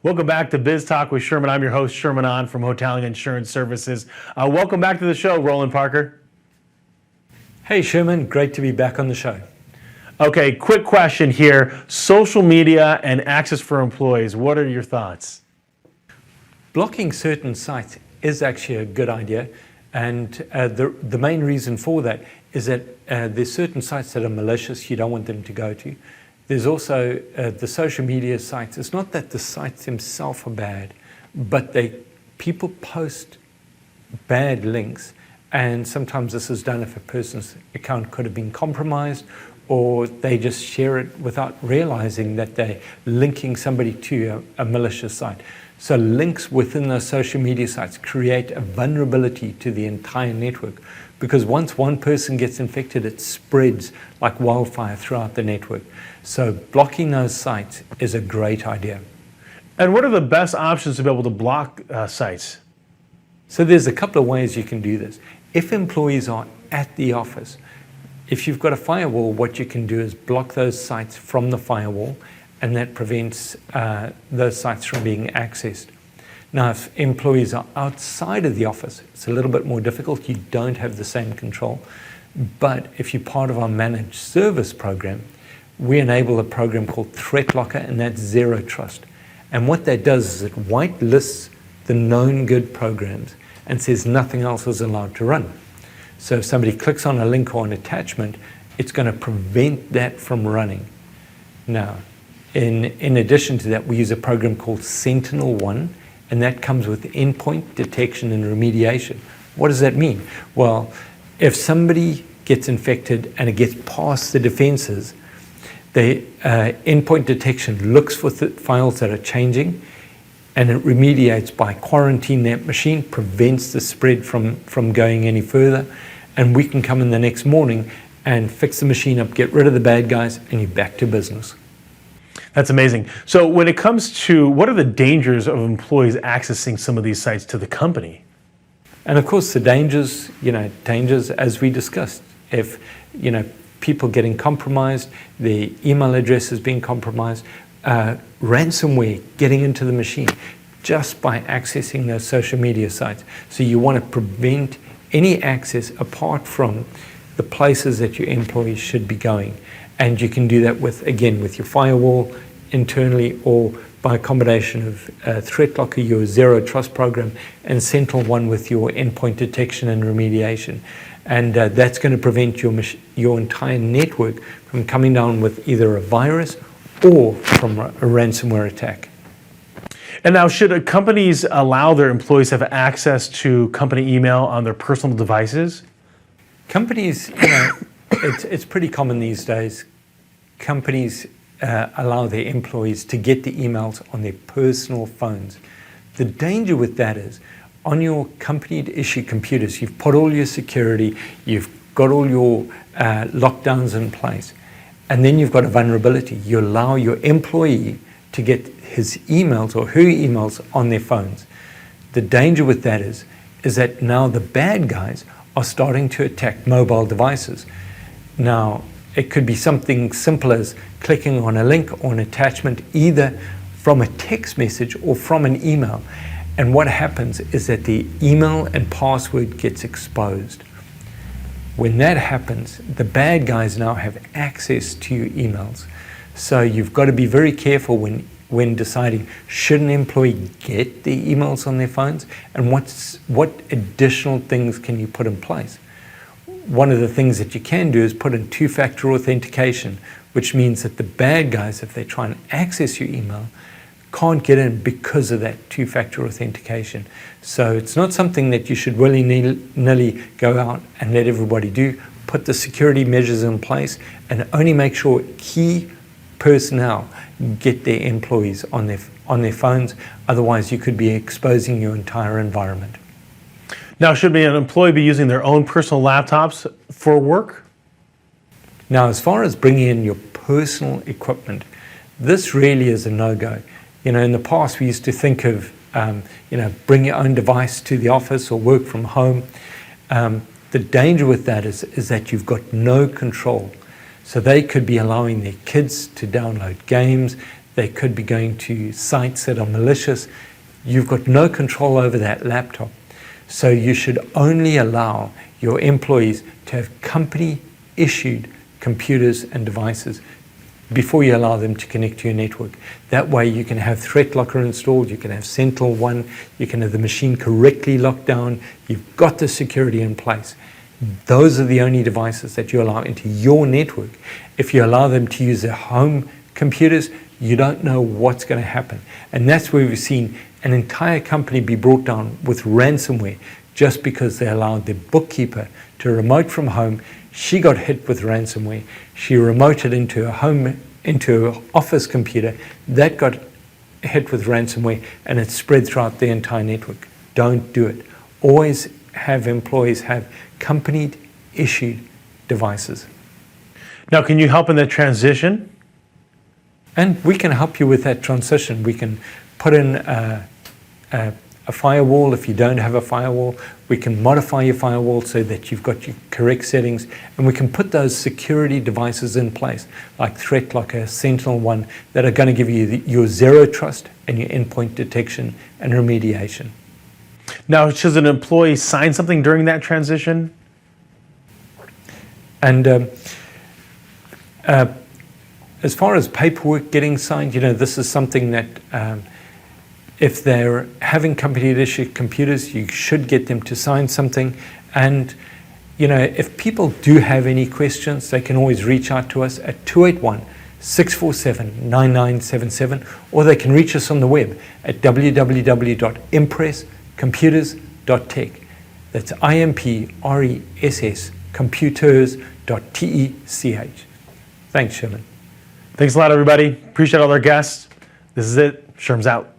Welcome back to Biz Talk with Sherman. I'm your host, Sherman On from Hoteling Insurance Services. Welcome back to the show, Roland Parker. Hey Sherman, great to be back on the show. Okay, quick question here. Social media and access for employees, what are your thoughts? Blocking certain sites is actually a good idea, and the main reason for that is that there's certain sites that are malicious, you don't want them to go to. There's also the social media sites. It's not that the sites themselves are bad, but people post bad links, and sometimes this is done if a person's account could have been compromised, or they just share it without realizing that they're linking somebody to a malicious site. So links within those social media sites create a vulnerability to the entire network, because once one person gets infected, it spreads like wildfire throughout the network. So blocking those sites is a great idea. And what are the best options to be able to block sites? So there's a couple of ways you can do this. If employees are at the office, if you've got a firewall, what you can do is block those sites from the firewall, and that prevents those sites from being accessed. Now, if employees are outside of the office, it's a little bit more difficult. You don't have the same control. But if you're part of our managed service program, we enable a program called Threatlocker, and that's zero trust. And what that does is it whitelists the known good programs and says nothing else is allowed to run. So if somebody clicks on a link or an attachment, it's going to prevent that from running. Now, in addition to that, we use a program called Sentinel, and that comes with endpoint detection and remediation. What does that mean? Well, if somebody gets infected and it gets past the defenses, the endpoint detection looks for files that are changing, and it remediates by quarantining that machine, prevents the spread from going any further, and we can come in the next morning and fix the machine up, get rid of the bad guys, and you're back to business. That's amazing. So when it comes to what are the dangers of employees accessing some of these sites to the company? And of course the dangers as we discussed, if people getting compromised, their email address is being compromised, ransomware getting into the machine just by accessing those social media sites. So you want to prevent any access apart from the places that your employees should be going. And you can do that with your firewall internally, or by a combination of Threatlocker, your zero trust program, and Sentinel with your endpoint detection and remediation. And that's going to prevent your entire network from coming down with either a virus or from a ransomware attack. And now, should companies allow their employees to have access to company email on their personal devices? Companies, it's pretty common these days. Companies allow their employees to get the emails on their personal phones. The danger with that is, on your company-issued computers, you've put all your security, you've got all your lockdowns in place, and then you've got a vulnerability. You allow your employee to get his emails or her emails on their phones. The danger with that is that now the bad guys are starting to attack mobile devices. Now, it could be something simple as clicking on a link or an attachment, either from a text message or from an email. And what happens is that the email and password gets exposed. When that happens, the bad guys now have access to your emails. So you've got to be very careful when deciding, should an employee get the emails on their phones, and what additional things can you put in place? One of the things that you can do is put in two-factor authentication, which means that the bad guys, if they try and access your email, can't get in because of that two-factor authentication. So it's not something that you should willy-nilly go out and let everybody do. Put the security measures in place and only make sure key personnel get their employees on their phones. Otherwise, you could be exposing your entire environment. Now, should an employee be using their own personal laptops for work? Now, as far as bringing in your personal equipment, this really is a no-go. In the past, we used to think of, bring your own device to the office or work from home. The danger with that is that you've got no control. So they could be allowing their kids to download games. They could be going to sites that are malicious. You've got no control over that laptop. So you should only allow your employees to have company-issued computers and devices before you allow them to connect to your network. That way you can have Threatlocker installed, you can have Sentinel 1, you can have the machine correctly locked down, you've got the security in place. Those are the only devices that you allow into your network. If you allow them to use their home computers, you don't know what's going to happen. And that's where we've seen an entire company be brought down with ransomware just because they allowed their bookkeeper to remote from home. She got hit with ransomware. She remoted into her office computer. That got hit with ransomware, and it spread throughout the entire network. Don't do it. Always have employees have company-issued devices. Now, can you help in that transition? And we can help you with that transition. We can put in a firewall if you don't have a firewall. We can modify your firewall so that you've got your correct settings, and we can put those security devices in place like Threatlocker, Sentinel 1, that are going to give you your zero trust and your endpoint detection and remediation. Now, should an employee sign something during that transition? And as far as paperwork getting signed, this is something that if they're having company-issued computers, you should get them to sign something. And, if people do have any questions, they can always reach out to us at 281-647-9977, or they can reach us on the web at www.impresscomputers.tech. That's IMPRESS computers.tech. Thanks, Sherman. Thanks a lot, everybody. Appreciate all our guests. This is it. Sherm's out.